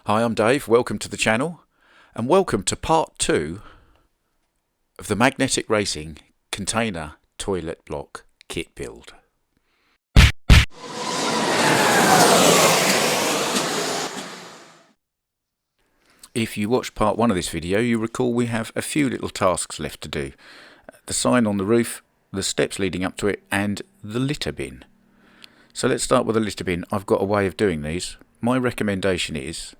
Hi, I'm Dave. Welcome to the channel and welcome to part 2 of the magnetic racing container toilet block kit build. If you watched part 1 of this video, you recall we have a few little tasks left to do. The sign on the roof, the steps leading up to it, and the litter bin. So let's start with the litter bin. I've got a way of doing these. My recommendation is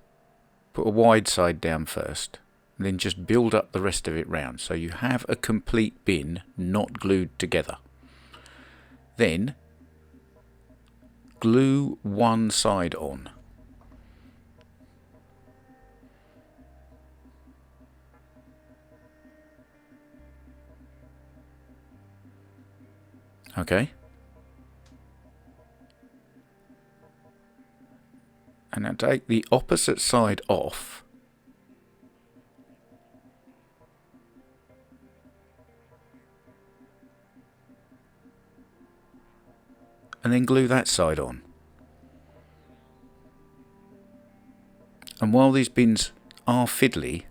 put a wide side down first, and then just build up the rest of it round so you have a complete bin not glued together. Then glue one side on. Okay. And now take the opposite side off. And then glue that side on. And while these bins are fiddly,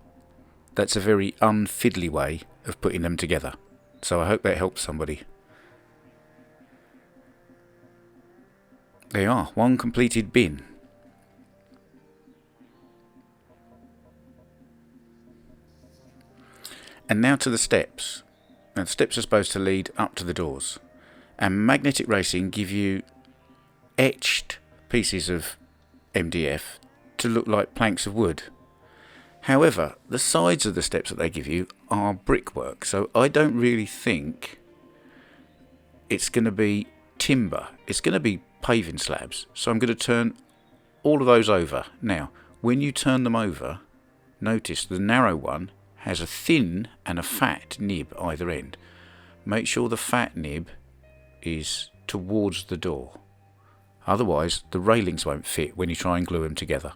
that's a very unfiddly way of putting them together. So I hope that helps somebody. There you are, one completed bin. And now to the steps. Now the steps are supposed to lead up to the doors. And magnetic racing give you etched pieces of MDF to look like planks of wood. However, the sides of the steps that they give you are brickwork, so I don't really think it's going to be timber. It's going to be paving slabs. So I'm going to turn all of those over. Now, when you turn them over, notice the narrow one has a thin and a fat nib either end. Make sure the fat nib is towards the door. Otherwise, the railings won't fit when you try and glue them together.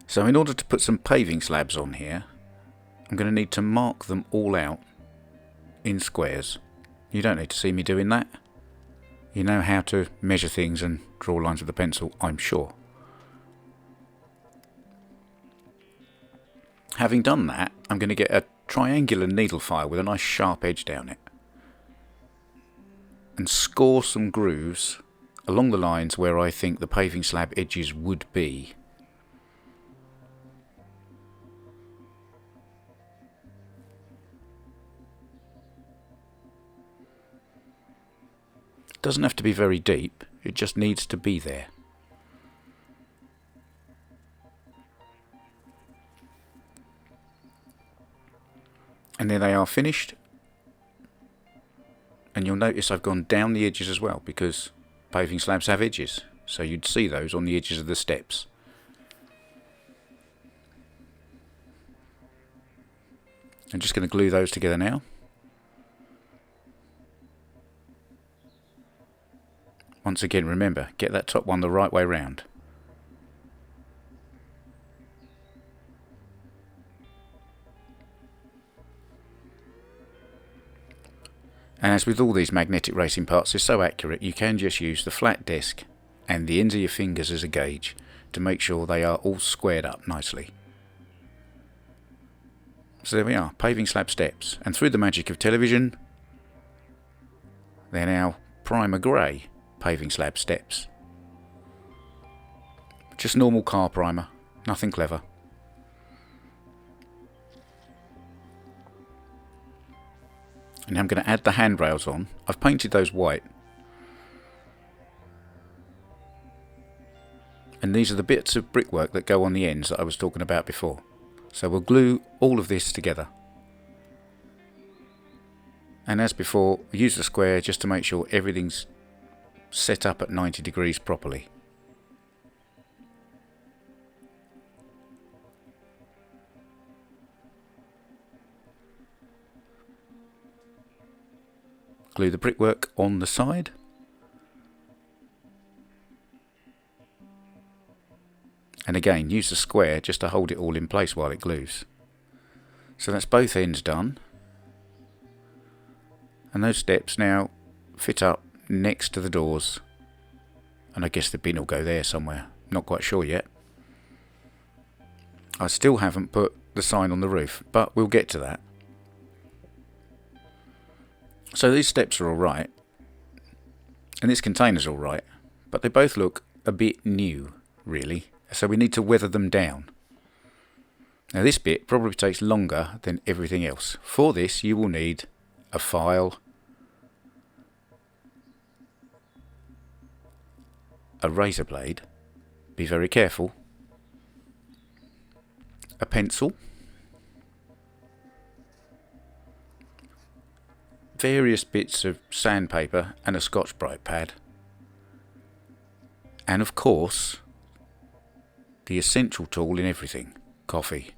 So in order to put some paving slabs on here, I'm going to need to mark them all out in squares. You don't need to see me doing that. You know how to measure things and draw lines with a pencil, I'm sure. Having done that, I'm going to get a triangular needle file with a nice sharp edge down it and score some grooves along the lines where I think the paving slab edges would be. It doesn't have to be very deep, it just needs to be there. And there they are finished. And you'll notice I've gone down the edges as well because paving slabs have edges. So you'd see those on the edges of the steps. I'm just going to glue those together now. Once again, remember, get that top one the right way round. And as with all these magnetic racing parts, they're so accurate you can just use the flat disc and the ends of your fingers as a gauge to make sure they are all squared up nicely. So there we are, paving slab steps, and through the magic of television, they're now primer grey paving slab steps. Just normal car primer, nothing clever. And I'm going to add the handrails on. I've painted those white. And these are the bits of brickwork that go on the ends that I was talking about before. So we'll glue all of this together. And as before, use the square just to make sure everything's set up at 90 degrees properly. Glue the brickwork on the side. And again, use the square just to hold it all in place while it glues. So that's both ends done. And those steps now fit up next to the doors, and I guess the bin will go there somewhere, not quite sure yet. I still haven't put the sign on the roof, but we'll get to that. So these steps are alright, and this container's alright, but they both look a bit new, really, so we need to weather them down. Now this bit probably takes longer than everything else. For this you will need a file, a razor blade, be very careful, a pencil, various bits of sandpaper and a Scotch-Brite pad, and of course the essential tool in everything, coffee.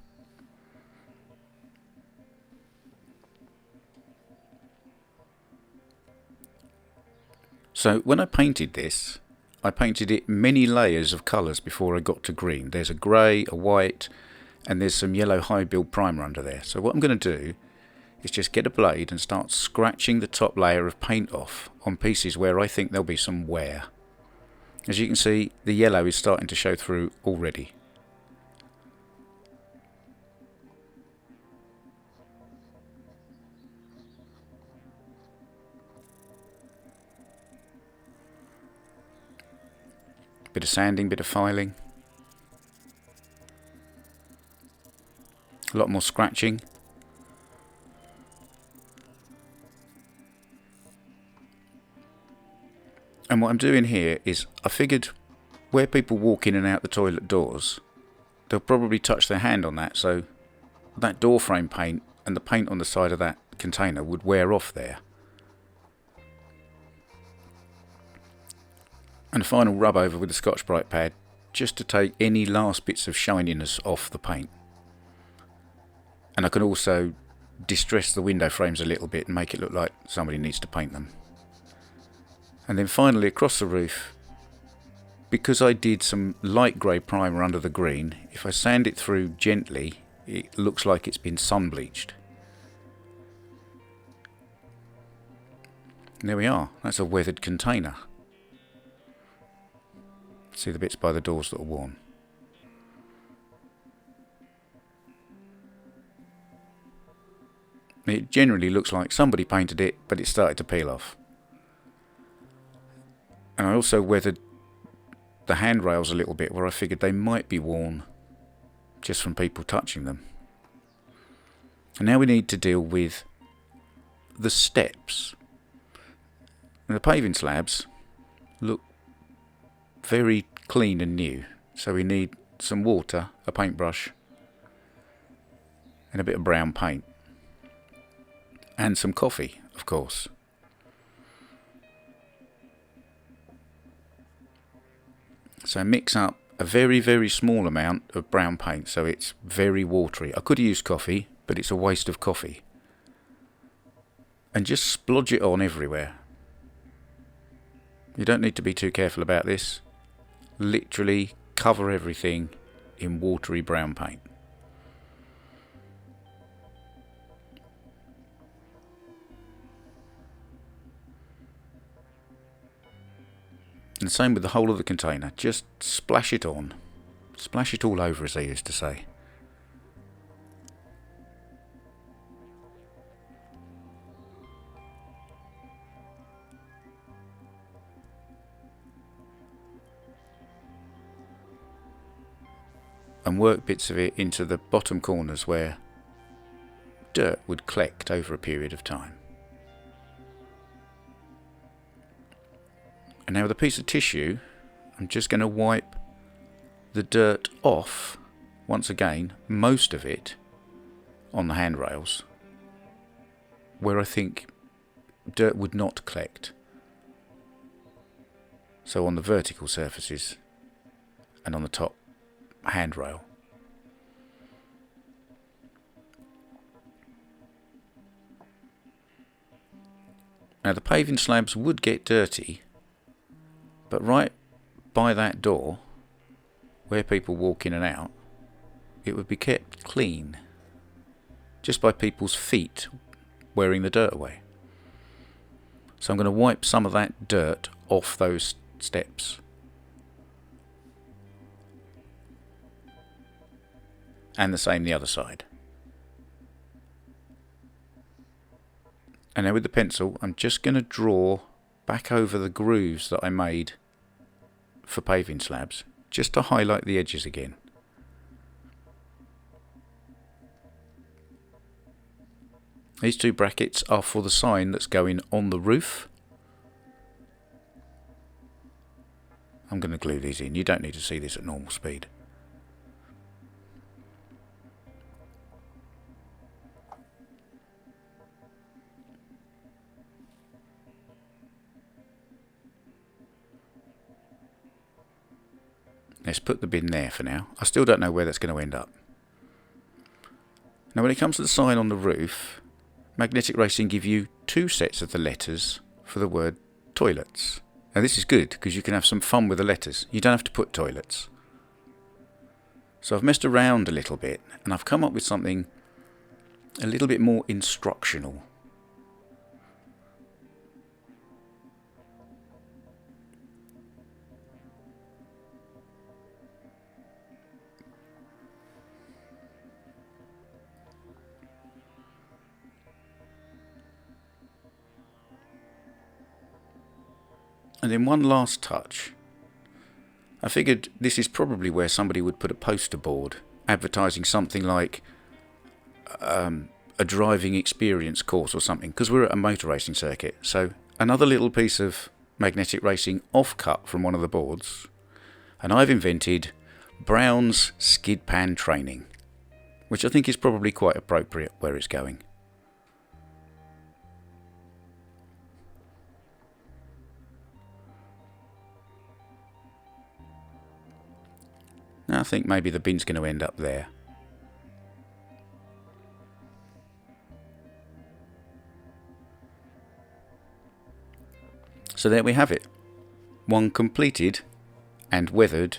So when I painted this, I painted it many layers of colours before I got to green. There's a grey, a white, and there's some yellow high build primer under there. So what I'm going to do is just get a blade and start scratching the top layer of paint off on pieces where I think there'll be some wear. As you can see, the yellow is starting to show through already. Bit of sanding, bit of filing. A lot more scratching. And what I'm doing here is, I figured where people walk in and out the toilet doors, they'll probably touch their hand on that, so that door frame paint and the paint on the side of that container would wear off there. And a final rub over with the Scotch-Brite pad, just to take any last bits of shininess off the paint. And I can also distress the window frames a little bit and make it look like somebody needs to paint them. And then finally across the roof, because I did some light grey primer under the green, if I sand it through gently, it looks like it's been sun bleached. And there we are, that's a weathered container. See the bits by the doors that are worn. It generally looks like somebody painted it, but it started to peel off. And I also weathered the handrails a little bit where I figured they might be worn just from people touching them. And now we need to deal with the steps. And the paving slabs look very clean and new, so we need some water, a paintbrush, and a bit of brown paint, and some coffee, of course. So mix up a very, very small amount of brown paint so it's very watery. I could have used coffee, but it's a waste of coffee. And just splodge it on everywhere. You don't need to be too careful about this. Literally cover everything in watery brown paint. And same with the whole of the container. Just splash it on. Splash it all over, as they used to say. And work bits of it into the bottom corners where dirt would collect over a period of time. And now with a piece of tissue, I'm just going to wipe the dirt off, once again, most of it on the handrails, where I think dirt would not collect. So on the vertical surfaces and on the top handrail. Now the paving slabs would get dirty, but right by that door, where people walk in and out, it would be kept clean, just by people's feet wearing the dirt away. So I'm going to wipe some of that dirt off those steps. And the same the other side. And now with the pencil, I'm just going to draw back over the grooves that I made for paving slabs, just to highlight the edges again. These two brackets are for the sign that's going on the roof. I'm going to glue these in. You don't need to see this at normal speed. Let's put the bin there for now. I still don't know where that's going to end up. Now when it comes to the sign on the roof, Magnetic Racing give you two sets of the letters for the word toilets. Now this is good because you can have some fun with the letters. You don't have to put toilets. So I've messed around a little bit and I've come up with something a little bit more instructional. And then one last touch. I figured this is probably where somebody would put a poster board advertising something like a driving experience course or something, because we're at a motor racing circuit. So another little piece of Magnetic Racing off-cut from one of the boards, and I've invented Brown's skid pan training, which I think is probably quite appropriate where it's going. Now I think maybe the bin's going to end up there. So there we have it. One completed and weathered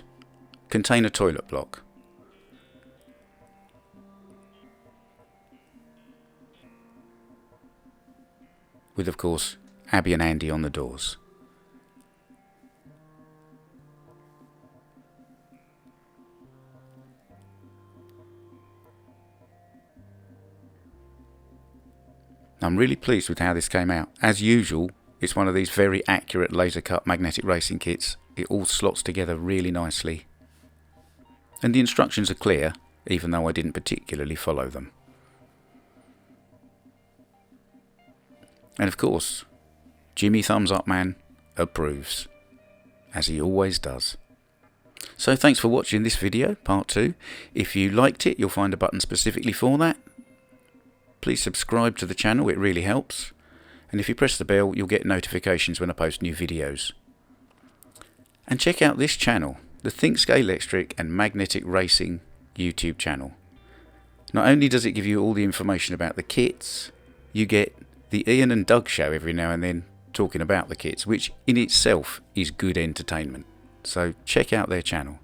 container toilet block. With of course Abby and Andy on the doors. I'm really pleased with how this came out. As usual, it's one of these very accurate laser cut magnetic racing kits. It all slots together really nicely. And the instructions are clear, even though I didn't particularly follow them. And of course, Jimmy Thumbs Up Man approves, as he always does. So thanks for watching this video, part 2. If you liked it, you'll find a button specifically for that. Please subscribe to the channel, it really helps. And if you press the bell, you'll get notifications when I post new videos. And check out this channel, the ThinkScale Electric and Magnetic Racing YouTube channel. Not only does it give you all the information about the kits, you get the Ian and Doug show every now and then talking about the kits, which in itself is good entertainment. So check out their channel.